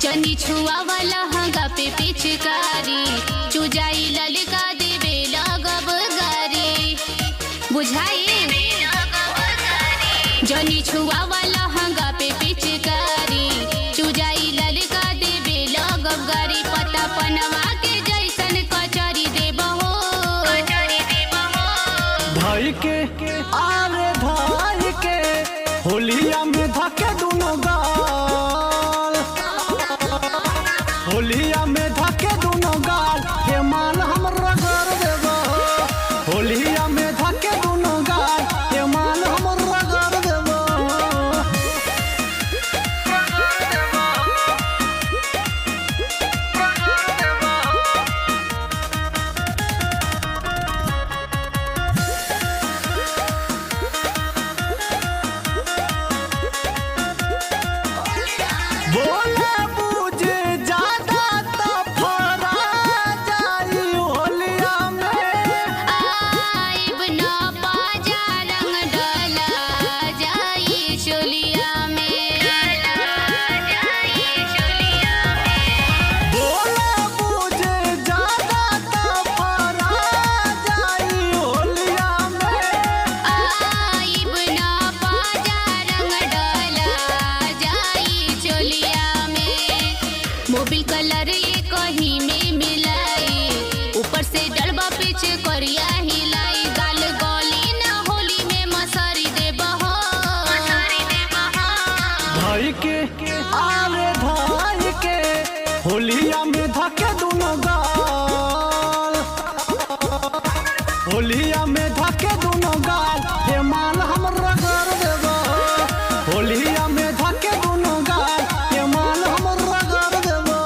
जनी छुआ वाला हंगा पे पिचकारी चुजाई ललका देवे लगब गारी बुझाई। जनी छुआ वाला हंगा पे पिचकारी चुजाई ललका देवे लगब गारी पता पनवा के जैसन कचरी देबहो भाई के आरे भाई के होलिया में धके दुनो गाल होलिया में धके दुनो गाल हे मान हम रगड़ देबो होलिया में धके दुनो गाल हे मान हम रगड़ देबो। बोले बुझे ज्यादा तो फरा जाई होलिया में आइब न बाजा रंग डला जाई चोलिया में बोले बुझे ज्यादा तो फरा जाई होलिया में आइब न बाजा रंग डला जाई चोलिया में मोबिल कलर ये कहीं में मिलाई ऊपर से डलबा पीछे करिया हिलाई गाल गली न होली में मसरी देबहो भाई के आरे भाई के होलिया में धके दुनो गाल होलिया में धके दुनो गाल हे मान हम रगड़ देबो होलिया में धके दुनो गाल हे मान हम रगड़ देबो।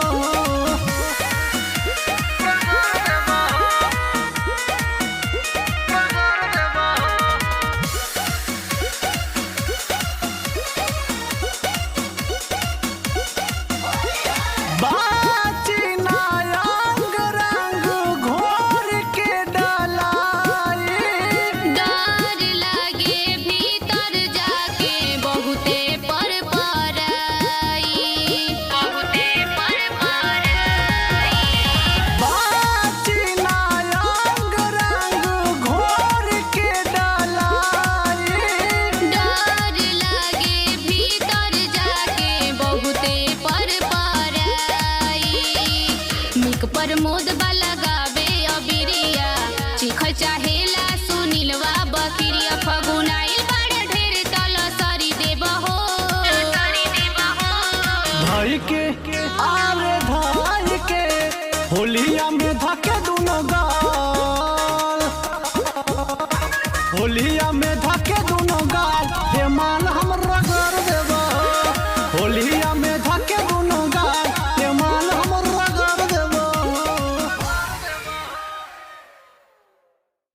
बाची ना अंग रंग घोर के डलाई डर लगे भीतर जाके बहुते पर पराई बाची ना अंग रंग घोर के डलाई डर लगे भीतर जाके बहुते पर पराई निक प्रमोद लगावे अबिरिया चिखल चाहेला सुनीलवा बकिरिया फगुनाइल बाड़े ढेर तलसरी देबहो भाई के आ